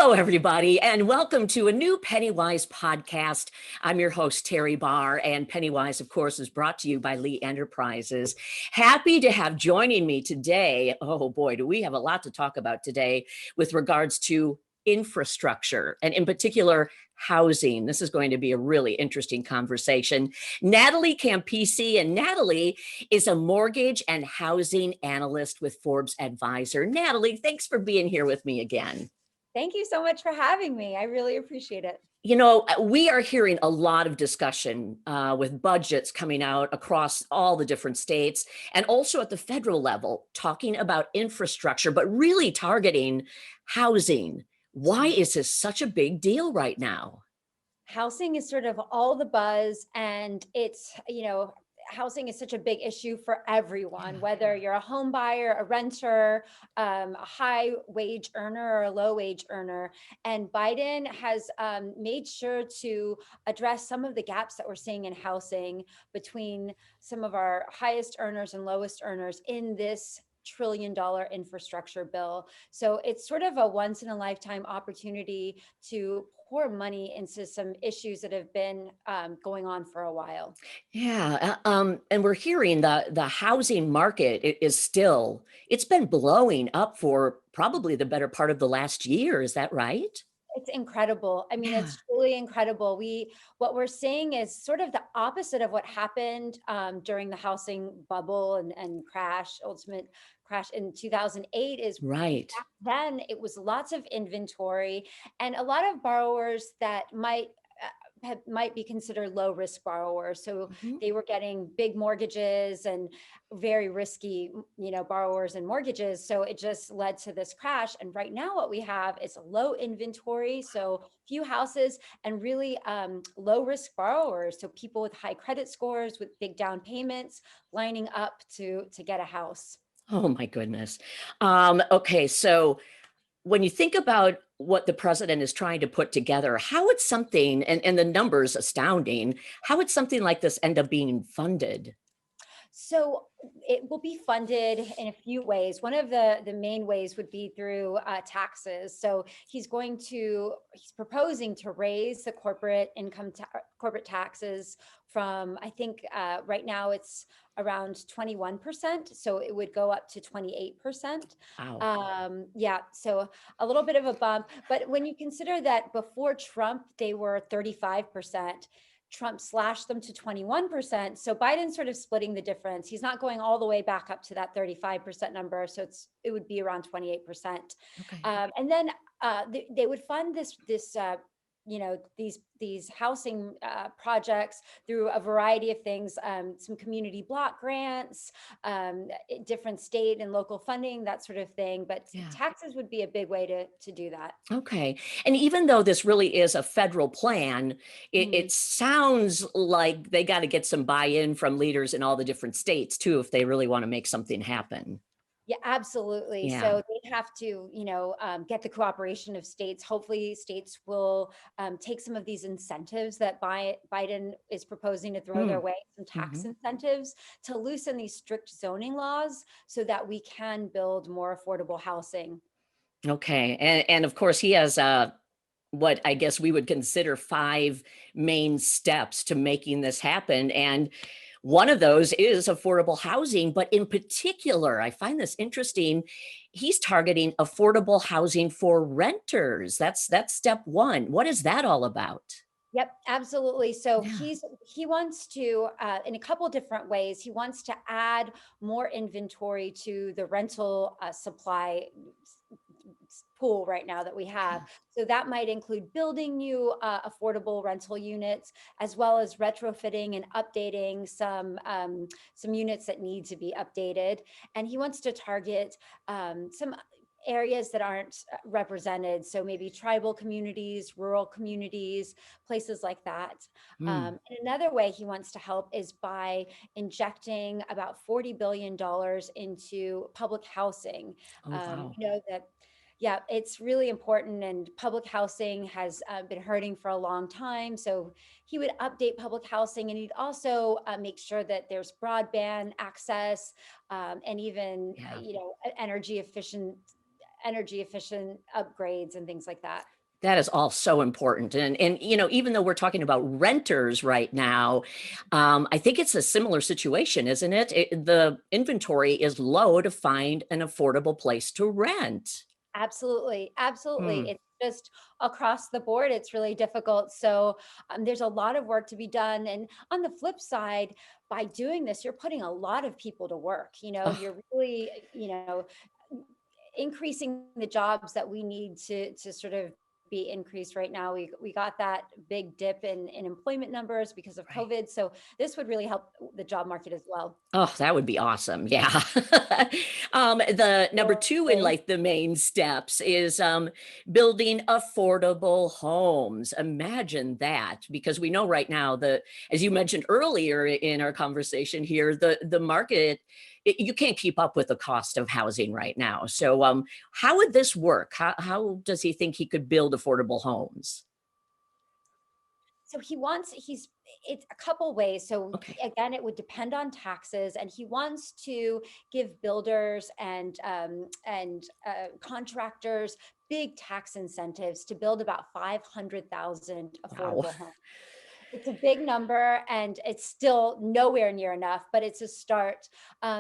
Hello, everybody, and welcome to a new PennyWise podcast. I'm your host, Terry Barr, and PennyWise, of course, is brought to you by Lee Enterprises. Happy to have joining me today. Oh boy, do we have a lot to talk about today with regards to infrastructure and in particular, housing. This is going to be a really interesting conversation. Natalie Campisi, and Natalie is a mortgage and housing analyst with Forbes Advisor. Natalie, thanks for being here with me again. Thank you so much for having me. I really appreciate it. You know, we are hearing a lot of discussion with budgets coming out across all the different states and also at the federal level, talking about infrastructure, but really targeting housing. Why is this such a big deal right now? Housing is sort of all the buzz, and housing is such a big issue for everyone, whether you're a home buyer, a renter, a high wage earner or a low wage earner. And Biden has made sure to address some of the gaps that we're seeing in housing between some of our highest earners and lowest earners in this $1 trillion infrastructure bill. So it's sort of a once in a lifetime opportunity to pour money into some issues that have been going on for a while. Yeah, and we're hearing the housing market is still, it's been blowing up for probably the better part of the last year. Is that right? It's incredible. I mean, Yeah. it's truly incredible. What we're seeing is sort of the opposite of what happened during the housing bubble and ultimate crash in 2008. Is Right. back then it was lots of inventory and a lot of borrowers that might be considered low risk borrowers. So Mhm. they were getting big mortgages and very risky, borrowers and mortgages. So it just led to this crash. And right now what we have is low inventory. So few houses and really low risk borrowers. So people with high credit scores with big down payments lining up to get a house. Oh my goodness. Okay, so when you think about what the president is trying to put together, how would something, and the numbers astounding, how would something like this end up being funded? So it will be funded in a few ways. One of the main ways would be through taxes. So he's proposing to raise the corporate taxes from, I think right now it's around 21%. So it would go up to 28%. Wow. Yeah, so a little bit of a bump. But when you consider that before Trump, they were 35%. Trump slashed them to 21%. So Biden's sort of splitting the difference. He's not going all the way back up to that 35% number. So it would be around 28%. Okay. And then they would fund these housing projects through a variety of things, some community block grants, different state and local funding, that sort of thing. But Yeah. taxes would be a big way to do that. Okay. And even though this really is a federal plan, it sounds like they got to get some buy-in from leaders in all the different states too, if they really want to make something happen. Yeah, absolutely. Yeah. So they have to, get the cooperation of states. Hopefully, states will take some of these incentives that Biden is proposing to throw their Mm. way, some tax Mhm. incentives to loosen these strict zoning laws so that we can build more affordable housing. Okay. And of course, he has what I guess we would consider five main steps to making this happen. And one of those is affordable housing. But in particular, I find this interesting. He's targeting affordable housing for renters. That's step one. What is that all about? Yep, absolutely. So Yeah. he wants to, in a couple different ways, he wants to add more inventory to the rental supply pool right now that we have. So that might include building new affordable rental units, as well as retrofitting and updating some units that need to be updated. And he wants to target some areas that aren't represented. So maybe tribal communities, rural communities, places like that. Hmm. And another way he wants to help is by injecting about $40 billion into public housing. Oh, wow. You know that yeah, it's really important, and public housing has been hurting for a long time. So he would update public housing, and he'd also make sure that there's broadband access, and even Yeah. energy efficient upgrades and things like that. That is all so important. And even though we're talking about renters right now, I think it's a similar situation, isn't it? The inventory is low to find an affordable place to rent. Absolutely, absolutely. Hmm. It's just across the board, it's really difficult. So there's a lot of work to be done. And on the flip side, by doing this, you're putting a lot of people to work. Oh, You're really, increasing the jobs that we need to sort of be increased right now. We got that big dip in employment numbers because of right. COVID. So this would really help the job market as well. Oh, that would be awesome. Yeah. The number two in Absolutely. like the main steps is building affordable homes. Imagine that, because we know right now as you mentioned earlier in our conversation here, the market, you can't keep up with the cost of housing right now. So, how would this work? How does he think he could build affordable homes? So it's a couple ways. So Okay. again, it would depend on taxes, and he wants to give builders and contractors big tax incentives to build about 500,000 Wow. affordable homes. It's a big number and it's still nowhere near enough, but it's a start.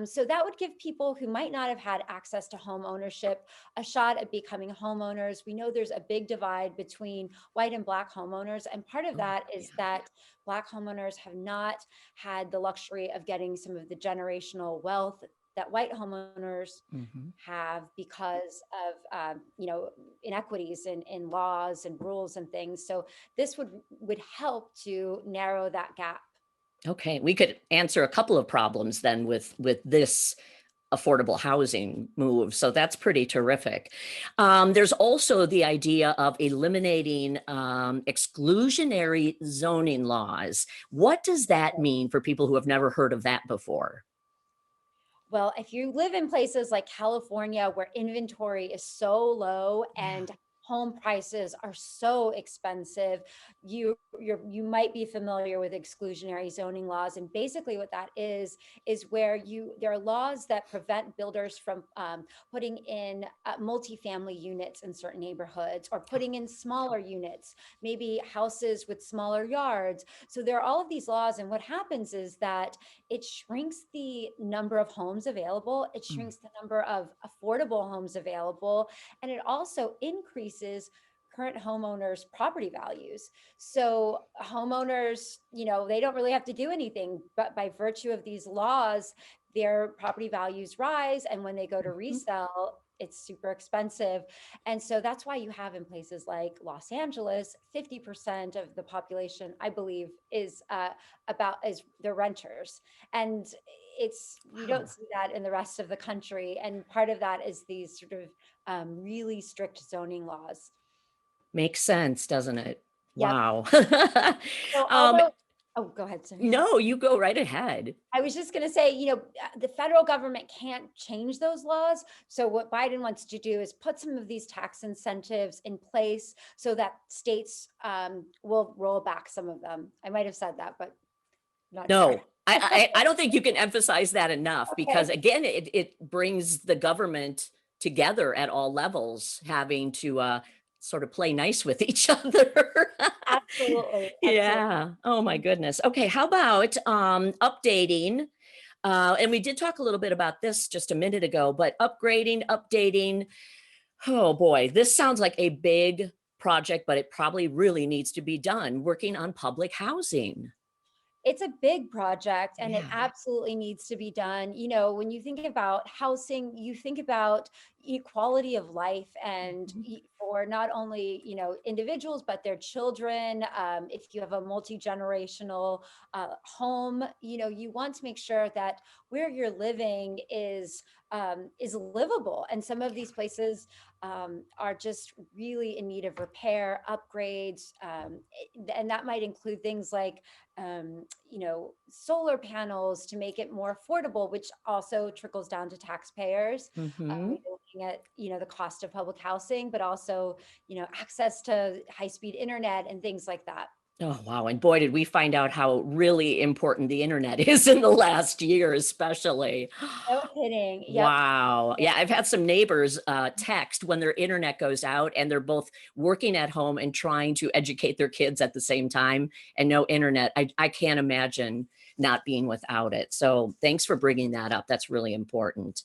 So that would give people who might not have had access to home ownership a shot at becoming homeowners. We know there's a big divide between white and Black homeowners. And part of Oh, that is yeah. that Black homeowners have not had the luxury of getting some of the generational wealth that white homeowners Mhm. have because of inequities in laws and rules and things. So this would help to narrow that gap. Okay, we could answer a couple of problems then with this affordable housing move. So that's pretty terrific. There's also the idea of eliminating exclusionary zoning laws. What does that mean for people who have never heard of that before? Well, if you live in places like California where inventory is so low Yeah. and home prices are so expensive, you might be familiar with exclusionary zoning laws. And basically what that is where there are laws that prevent builders from putting in multifamily units in certain neighborhoods, or putting in smaller units, maybe houses with smaller yards. So there are all of these laws, and what happens is that it shrinks the number of homes available, it Mm. shrinks the number of affordable homes available, and it also increases current homeowners' property values. So homeowners, they don't really have to do anything, but by virtue of these laws, their property values rise. And when they go to Mhm. resell, it's super expensive. And so that's why you have in places like Los Angeles, 50% of the population, I believe, is the renters. And you don't Wow. see that in the rest of the country. And part of that is these sort of really strict zoning laws. Makes sense, doesn't it? Yep. Wow. So um, although, oh, go ahead, sorry. no, you go right ahead. I was just going to say, the federal government can't change those laws. So what Biden wants to do is put some of these tax incentives in place so that states will roll back some of them. I might have said that, but not sure. No, I don't think you can emphasize that enough, because Okay. again, it brings the government together at all levels, having to sort of play nice with each other. Absolutely. Absolutely. Yeah. Oh my goodness. Okay, how about updating? And we did talk a little bit about this just a minute ago, but updating. Oh boy, this sounds like a big project, but it probably really needs to be done. Working on public housing. It's a big project and it Yeah. absolutely needs to be done. When you think about housing, you think about equality of life and Mhm. for not only, individuals, but their children. If you have a multi-generational home, you want to make sure that where you're living is livable. And some of these places are just really in need of repair, upgrades, and that might include things like solar panels to make it more affordable, which also trickles down to taxpayers. Mhm. You're looking at, the cost of public housing, but also, access to high-speed internet and things like that. Oh, wow. And boy, did we find out how really important the internet is in the last year, especially. No kidding. Yep. Wow. Yep. Yeah, I've had some neighbors text when their internet goes out and they're both working at home and trying to educate their kids at the same time and no internet. I can't imagine not being without it. So thanks for bringing that up. That's really important.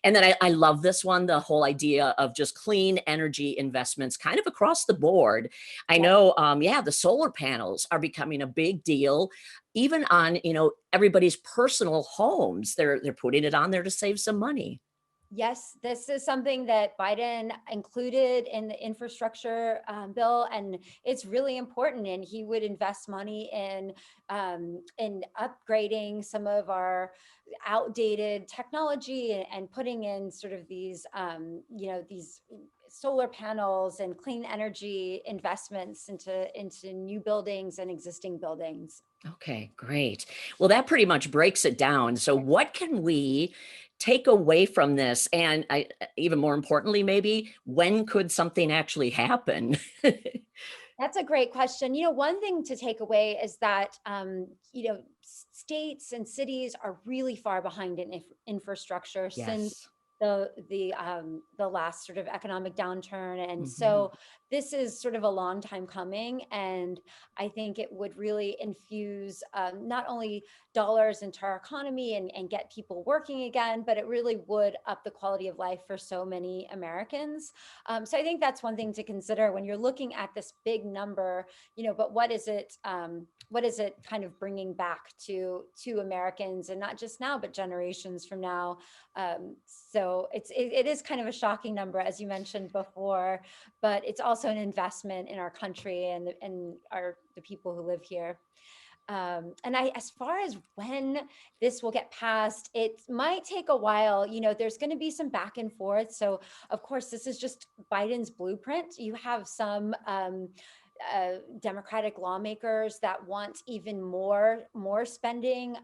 And then I love this one, the whole idea of just clean energy investments kind of across the board. I Yep. know, yeah, the solar panels are becoming a big deal even on, everybody's personal homes. They're putting it on there to save some money. Yes, this is something that Biden included in the infrastructure bill, and it's really important. And he would invest money in upgrading some of our outdated technology and putting in sort of these these solar panels and clean energy investments into new buildings and existing buildings. Okay, great. Well, that pretty much breaks it down. So what can we take away from this? And even more importantly, maybe when could something actually happen? That's a great question. One thing to take away is that, states and cities are really far behind in infrastructure since Yes. the last sort of economic downturn. And Mhm. so this is sort of a long time coming. And I think it would really infuse not only dollars into our economy and get people working again, but it really would up the quality of life for so many Americans. So I think that's one thing to consider when you're looking at this big number, but what is it? What is it kind of bringing back to Americans, and not just now, but generations from now? So it is kind of a shocking number, as you mentioned before, but it's also an investment in our country and the people who live here. And as far as when this will get passed, it might take a while. There's going to be some back and forth. So, of course, this is just Biden's blueprint. You have some Democratic lawmakers that want even more spending.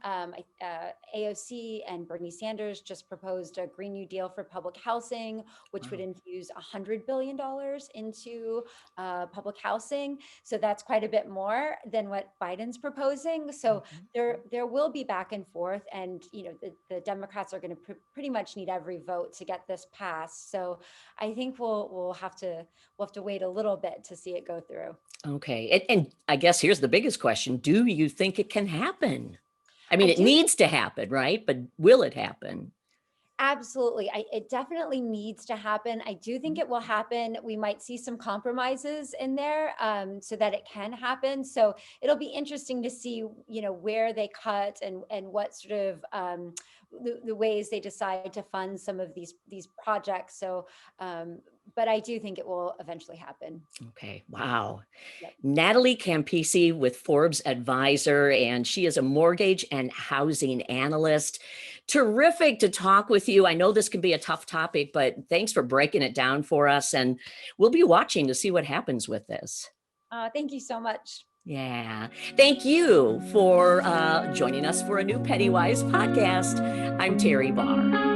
AOC and Bernie Sanders just proposed a Green New Deal for public housing, which would Wow. infuse $100 billion into public housing. So that's quite a bit more than what Biden's proposing. So Mhm. there will be back and forth, and the Democrats are going to pretty much need every vote to get this passed. So I think we'll have to wait a little bit to see it go through. Okay. And I guess here's the biggest question. Do you think it can happen? I mean, I it do. needs to happen, right? But will it happen? Absolutely. It definitely needs to happen. I do think Mhm. it will happen. We might see some compromises in there so that it can happen. So it'll be interesting to see, where they cut and what sort of the ways they decide to fund some of these projects. So, but I do think it will eventually happen. Okay. Wow. Yep. Natalie Campisi with Forbes Advisor, and she is a mortgage and housing analyst. Terrific to talk with you. I know this can be a tough topic, but thanks for breaking it down for us. And we'll be watching to see what happens with this. Thank you so much. Yeah. Thank you for joining us for a new PennyWise podcast. I'm Terry Barr.